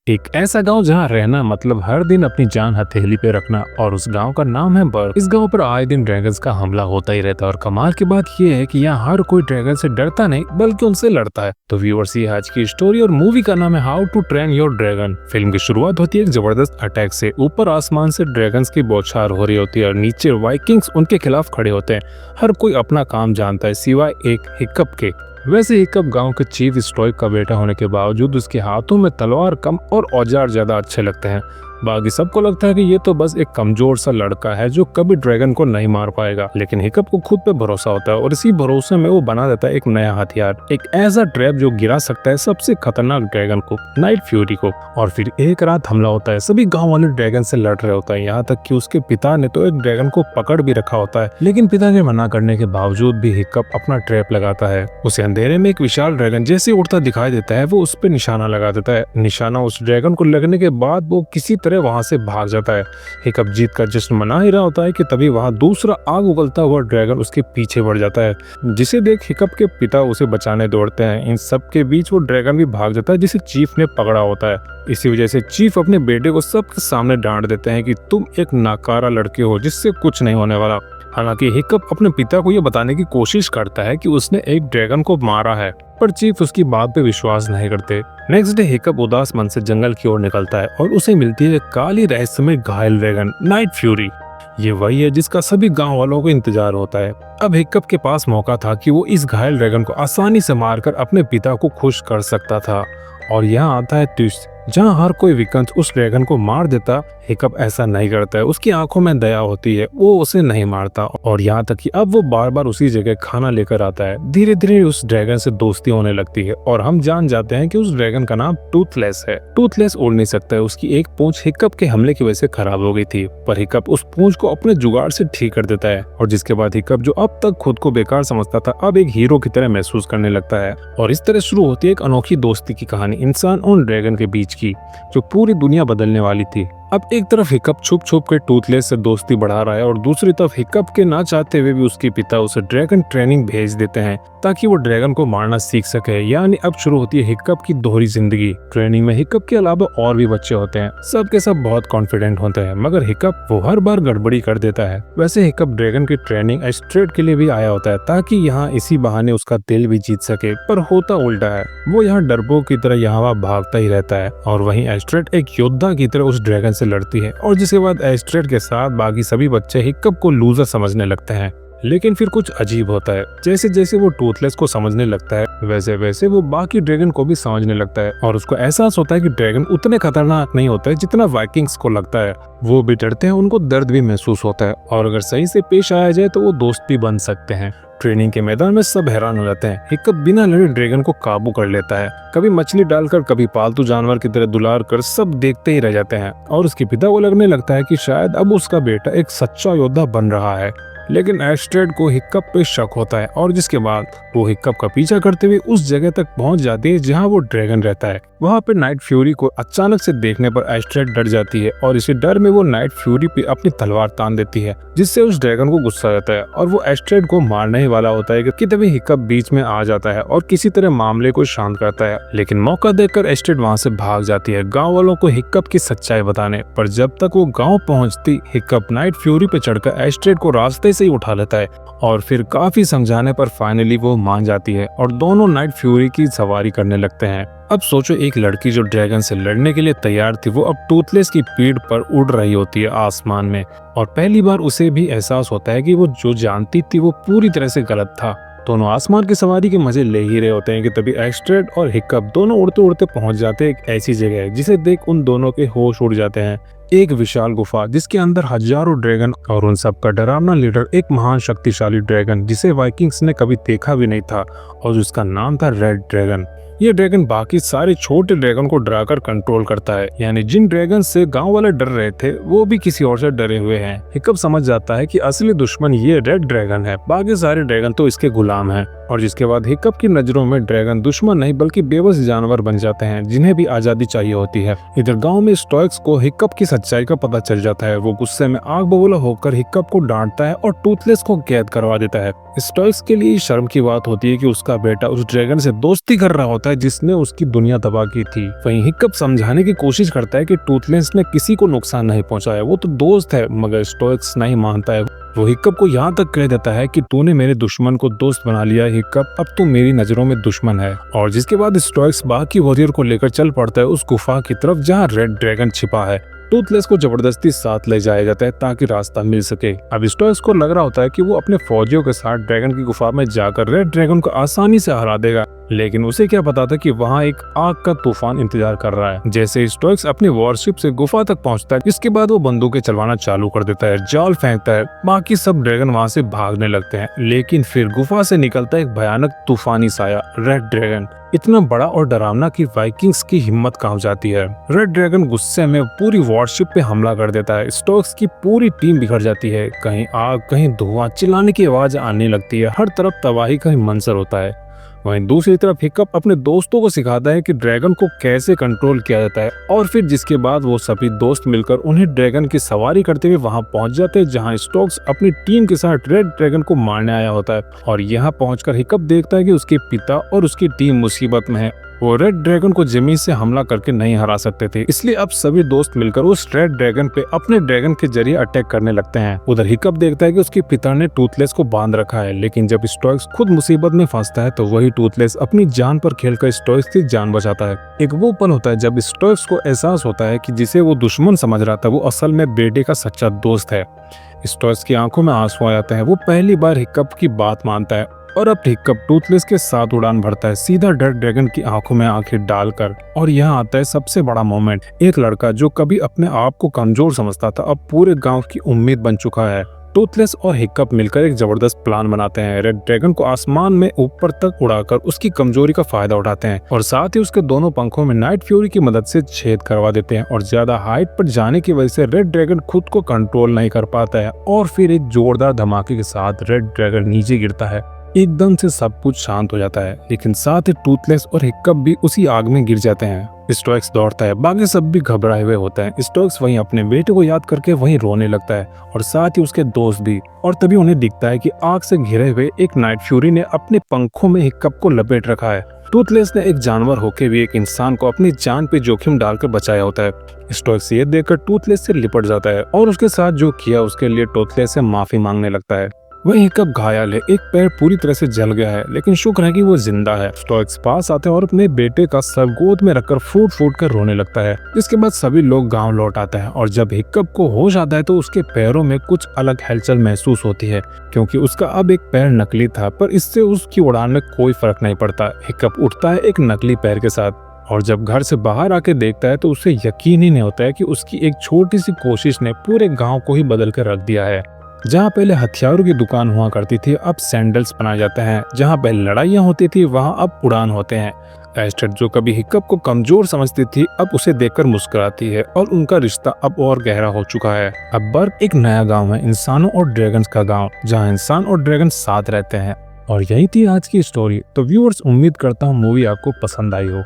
एक ऐसा गांव जहां रहना मतलब हर दिन अपनी जान हथेली पे रखना, और उस गांव का नाम है बर्ग। इस गांव पर आए दिन ड्रैगन्स का हमला होता ही रहता है, और कमाल की बात यह है कि यहाँ हर कोई ड्रैगन से डरता नहीं बल्कि उनसे लड़ता है। तो व्यूअर्स, ये आज की स्टोरी और मूवी का नाम है how to train your dragon. Film की शुरुआत होती है एक जबरदस्त अटैक से। ऊपर आसमान से ड्रैगन्स की बौछार हो रही होती है और नीचे वाइकिंग्स उनके खिलाफ खड़े होते हैं। हर कोई अपना काम जानता है सिवाय एक हिकअप के। वैसे हिकअप गांव के चीफ स्टोइक का बेटा होने के बावजूद उसके हाथों में तलवार कम और औजार ज्यादा अच्छे लगते हैं। बाकी सबको लगता है कि ये तो बस एक कमजोर सा लड़का है जो कभी ड्रैगन को नहीं मार पाएगा, लेकिन हिकअप को खुद पे भरोसा होता है और इसी भरोसे में वो बना देता है एक नया हथियार, एक ऐसा ट्रैप जो गिरा सकता है सबसे खतरनाक ड्रैगन को, नाइट फ्यूरी को। और फिर एक रात हमला होता है। सभी गाँव वाले ड्रैगन से लड़ रहे होता है, यहाँ तक कि उसके पिता ने तो एक ड्रैगन को पकड़ भी रखा होता है, लेकिन पिता के मना करने के बावजूद भी हिकअप अपना ट्रैप लगाता है। उसे अंधेरे में एक विशाल ड्रैगन जैसे उड़ता दिखाई देता है, वो उस पर निशाना लगा देता है। निशाना उस ड्रैगन को लगने के बाद वो किसी तरह वहां से भाग जाता है। हिकअप जीत का जश्न मना ही रहा होता है कि तभी वहां दूसरा आग उगलता हुआ ड्रैगन उसके पीछे बढ़ जाता है, जिसे देख हिकअप के पिता उसे बचाने दौड़ते हैं। इन सब के बीच वो ड्रैगन भी भाग जाता है जिसे चीफ ने पकड़ा होता है। इसी वजह से चीफ अपने बेटे को सबके सामने डांट देते हैं कि तुम एक नाकारा लड़के हो जिससे कुछ नहीं होने वाला। हालांकि हिकअप अपने पिता को यह बताने की कोशिश करता है कि उसने एक ड्रैगन को मारा है, पर चीफ उसकी बात पे विश्वास नहीं करते। नेक्स्ट डे हिकअप उदास मन से जंगल की ओर निकलता है और उसे मिलती है काली रहस्यमय घायल ड्रैगन नाइट फ्यूरी। ये वही है जिसका सभी गांव वालों को इंतजार होता है। अब हिकअप के पास मौका था कि वो इस घायल ड्रैगन को आसानी से मारकर अपने पिता को खुश कर सकता था। और यहाँ आता है ट्विस्ट, जहाँ हर कोई विकंस उस ड्रैगन को मार देता, हिकअप ऐसा नहीं करता है। उसकी आंखों में दया होती है, वो उसे नहीं मारता। और यहाँ तक कि अब वो बार बार उसी जगह खाना लेकर आता है। धीरे धीरे उस ड्रैगन से दोस्ती होने लगती है और हम जान जाते हैं कि उस ड्रैगन का नाम टूथलेस है। टूथलेस उड़ नहीं सकता है, उसकी एक पूंछ हिकअप के हमले की वजह से खराब हो गई थी, पर हिकअप उस पूंछ को अपने जुगाड़ से ठीक कर देता है। और जिसके बाद हिकअप, जो अब तक खुद को बेकार समझता था, अब एक हीरो की तरह महसूस करने लगता है। और इस तरह शुरू होती है एक अनोखी दोस्ती की कहानी इंसान और ड्रैगन के बीच की, जो पूरी दुनिया बदलने वाली थी। अब एक तरफ हिकअप छुप छुप के टूथलेस से दोस्ती बढ़ा रहा है और दूसरी तरफ हिकअप के ना चाहते हुए भी उसके पिता उसे ड्रैगन ट्रेनिंग भेज देते हैं ताकि वो ड्रैगन को मारना सीख सके। यानी अब शुरू होती है हिकअप की दोहरी जिंदगी। ट्रेनिंग में हिकअप के अलावा और भी बच्चे होते हैं, सबके सब बहुत कॉन्फिडेंट होते हैं, मगर हिकअप वो हर बार गड़बड़ी कर देता है। वैसे हिकअप ड्रैगन की ट्रेनिंग एस्ट्रेड के लिए भी आया होता है ताकि यहाँ इसी बहाने उसका दिल भी जीत सके, पर होता उल्टा है। वो यहाँ डरपोक की तरह यहाँ भागता ही रहता है और वहीं एस्ट्रेड एक योद्धा की तरह उस ड्रैगन से लड़ती है। और जिसके बाद एस्ट्रेड के साथ बाकी सभी बच्चे हिकअप को लूजर समझने लगते हैं। लेकिन फिर कुछ अजीब होता है, जैसे जैसे वो टूथलेस को समझने लगता है वैसे वैसे वो बाकी ड्रैगन को भी समझने लगता है और उसको एहसास होता है कि ड्रैगन उतने खतरनाक नहीं होता है जितना वाइकिंग्स को लगता है। वो भी डरते हैं, उनको दर्द भी महसूस होता है और अगर सही से पेश आया जाए तो वो दोस्त भी बन सकते हैं। ट्रेनिंग के मैदान में सब हैरान हो जाते हैं। हिकअप बिना लड़े ड्रैगन को काबू कर लेता है, कभी मछली डालकर कभी पालतू जानवर की तरह दुलार कर, सब देखते ही रह जाते हैं। और उसके पिता को लगने लगता है कि शायद अब उसका बेटा एक सच्चा योद्धा बन रहा है। लेकिन एस्ट्रेड को हिकअप पे शक होता है और जिसके बाद वो हिकअप का पीछा करते हुए उस जगह तक पहुंच जाती है जहां वो ड्रैगन रहता है। वहां पे नाइट फ्यूरी को अचानक से देखने पर एस्ट्रेड डर जाती है और इसी डर में वो नाइट फ्यूरी पे अपनी तलवार तान देती है, जिससे उस ड्रैगन को गुस्सा आता है और वो एस्ट्रेड को मारने ही वाला होता है कि तभी हिकअप बीच में आ जाता है और किसी तरह मामले को शांत करता है। लेकिन मौका देखकर एस्ट्रेड वहां से भाग जाती है गाँव वालों को हिकअप की सच्चाई बताने। पर जब तक वो गाँव पहुँचती, हिकअप नाइट फ्यूरी पे चढ़कर एस्ट्रेड को रास्ते से ही उठा लेता है और फिर काफी समझाने पर फाइनली वो मान जाती है और दोनों नाइट फ्यूरी की सवारी करने लगते हैं। अब सोचो, एक लड़की जो ड्रैगन से लड़ने के लिए तैयार थी, वो अब टूथलेस की पीठ पर उड़ रही होती है आसमान में और पहली बार उसे भी एहसास होता है कि वो जो जानती थी वो पूरी तरह से गलत था। दोनों आसमान की सवारी के मजे ले ही रहे होते हैं कि तभी एस्ट्रेड और हिकअप दोनों उड़ते उड़ते पहुंच जाते हैं एक ऐसी जगह जिसे देख उन दोनों के होश उड़ जाते हैं। एक विशाल गुफा जिसके अंदर हजारों ड्रैगन और उन सब का डरावना लीडर, एक महान शक्तिशाली ड्रैगन जिसे वाइकिंग्स ने कभी देखा भी नहीं था और जिसका नाम था रेड ड्रैगन। ये ड्रैगन बाकी सारे छोटे ड्रैगन को डराकर कंट्रोल करता है, यानी जिन ड्रैगन से गांव वाले डर रहे थे वो भी किसी और से डरे हुए हैं। हिकअप समझ जाता है कि असली दुश्मन ये रेड ड्रैगन है, बाकी सारे ड्रैगन तो इसके गुलाम हैं। और जिसके बाद हिकअप की नजरों में ड्रैगन दुश्मन नहीं बल्कि बेबस जानवर बन जाते हैं जिन्हें भी आजादी चाहिए होती है। इधर गांव में स्टोइक्स को हिकअप की सच्चाई का पता चल जाता है। वो गुस्से में आग बबूला होकर हिकअप को डांटता है और टूथलेस को कैद करवा देता है। स्टोइक्स के लिए शर्म की बात होती है कि उसका बेटा उस ड्रैगन से दोस्ती कर रहा होता है जिसने उसकी दुनिया तबाह की थी। वहीं हिकअप समझाने की कोशिश करता है कि टूथलेस ने किसी को नुकसान नहीं पहुंचाया, वो तो दोस्त है, मगर स्टोइक्स नहीं मानता है। वो हिकअप को यहाँ तक कह देता है कि तूने मेरे दुश्मन को दोस्त बना लिया हिकअप, अब तू मेरी नजरों में दुश्मन है। और जिसके बाद स्टोइक्स बाकी वॉरियर को लेकर चल पड़ता है उस गुफा की तरफ जहाँ रेड ड्रैगन छिपा है। टूथलेस को जबरदस्ती साथ ले जाया जाता है ताकि रास्ता मिल सके। अब स्टोइक्स को लग रहा होता है कि वो अपने फौजियों के साथ ड्रैगन की गुफा में जाकर रेड ड्रैगन को आसानी से हरा देगा, लेकिन उसे क्या पता था कि वहाँ एक आग का तूफान इंतजार कर रहा है। जैसे स्टोइक्स अपनी वॉरशिप से गुफा तक पहुँचता है, इसके बाद वो बंदूकें चलवाना चालू कर देता है, जाल फेंकता है। बाकी सब ड्रैगन वहाँ से भागने लगते हैं, लेकिन फिर गुफा से निकलता है एक भयानक तूफानी साया, रेड ड्रैगन, इतना बड़ा और डरावना कि वाइकिंग्स की हिम्मत कांप जाती है। रेड ड्रैगन गुस्से में पूरी वॉरशिप पे हमला कर देता है। स्टोइक्स की पूरी टीम बिखर जाती है, कहीं आग कहीं धुआं, चिल्लाने की आवाज आने लगती है, हर तरफ तबाही का मंजर होता है। वहीं दूसरी तरफ हिकअप अपने दोस्तों को सिखाता है कि ड्रैगन को कैसे कंट्रोल किया जाता है, और फिर जिसके बाद वो सभी दोस्त मिलकर उन्हें ड्रैगन की सवारी करते हुए वहां पहुंच जाते हैं जहां स्टोइक्स अपनी टीम के साथ रेड ड्रैगन को मारने आया होता है। और यहाँ पहुंचकर हिकअप देखता है कि उसके पिता और उसकी टीम मुसीबत में है। वो रेड ड्रैगन को जमीन से हमला करके नहीं हरा सकते थे, इसलिए अब सभी दोस्त मिलकर उस रेड ड्रैगन पे अपने ड्रैगन के जरिए अटैक करने लगते हैं। उधर हिकअप देखता है कि उसके पिता ने टूथलेस को बांध रखा है, लेकिन जब स्टोइक्स खुद मुसीबत में फंसता है तो वही टूथलेस अपनी जान पर खेलकर स्टोइक्स की जान बचाता है। एक वो पल होता है जब स्टोइक्स को एहसास होता है कि जिसे वो दुश्मन समझ रहा था वो असल में बेटे का सच्चा दोस्त है। स्टोइक्स की आंखों में आंसू आ जाते हैं, वो पहली बार हिकअप की बात मानता है और अब हिकअप टूथलेस के साथ उड़ान भरता है, सीधा रेड ड्रैगन की आंखों में आंखें डालकर। और यहाँ आता है सबसे बड़ा मोमेंट, एक लड़का जो कभी अपने आप को कमजोर समझता था अब पूरे गांव की उम्मीद बन चुका है। टूथलेस और हिकअप मिलकर एक जबरदस्त प्लान बनाते हैं। रेड ड्रैगन को आसमान में ऊपर तक उड़ाकर उसकी कमजोरी का फायदा उठाते हैं और साथ ही उसके दोनों पंखों में नाइट फ्यूरी की मदद से छेद करवा देते हैं। और ज्यादा हाइट पर जाने की वजह से रेड ड्रैगन खुद को कंट्रोल नहीं कर पाता है और फिर एक जोरदार धमाके के साथ रेड ड्रैगन नीचे गिरता है। एकदम से सब कुछ शांत हो जाता है, लेकिन साथ ही टूथलेस और हिकअप भी उसी आग में गिर जाते हैं। स्टोइक्स दौड़ता है, बाकी सब भी घबराए हुए होते हैं। स्टोइक्स वहीं अपने बेटे को याद करके वहीं रोने लगता है और साथ ही उसके दोस्त भी। और तभी उन्हें दिखता है कि आग से घिरे हुए एक नाइट फ्यूरी ने अपने पंखों में हिकअप को लपेट रखा है। टूथलेस ने एक जानवर होके भी एक इंसान को अपनी जान पे जोखिम डालकर बचाया होता है। स्टोइक्स ये देखकर टूथलेस से लिपट जाता है और उसके साथ जो किया उसके लिए टूथलेस से माफी मांगने लगता है। वह हिकअप घायल है, एक पैर पूरी तरह से जल गया है, लेकिन शुक्र है कि वो जिंदा है। स्टोइक्स पास आते हैं और अपने बेटे का सर गोद में रखकर फूट फूट कर रोने लगता है। इसके बाद सभी लोग गांव लौट आते हैं और जब हिकअप को होश आता है तो उसके पैरों में कुछ अलग हलचल महसूस होती है, क्योंकि उसका अब एक पैर नकली था, पर इससे उसकी उड़ान में कोई फर्क नहीं पड़ता। हिकअप उठता है एक नकली पैर के साथ और जब घर से बाहर आके देखता है तो उसे यकीन ही नहीं होता है कि उसकी एक छोटी सी कोशिश ने पूरे गाँव को ही बदल कर रख दिया है। जहाँ पहले हथियारों की दुकान हुआ करती थी अब सैंडल्स बनाए जाते हैं, जहाँ पहले लड़ाइयाँ होती थी वहाँ अब उड़ान होते हैं। एस्टेड जो कभी हिकअप को कमजोर समझती थी अब उसे देखकर मुस्कुराती है और उनका रिश्ता अब और गहरा हो चुका है। अब बर्ग एक नया गांव है, इंसानों और ड्रैगन्स का गांव, जहां इंसान और ड्रैगन साथ रहते हैं। और यही थी आज की स्टोरी। तो व्यूअर्स, उम्मीद करता हूँ मूवी आपको पसंद आई हो।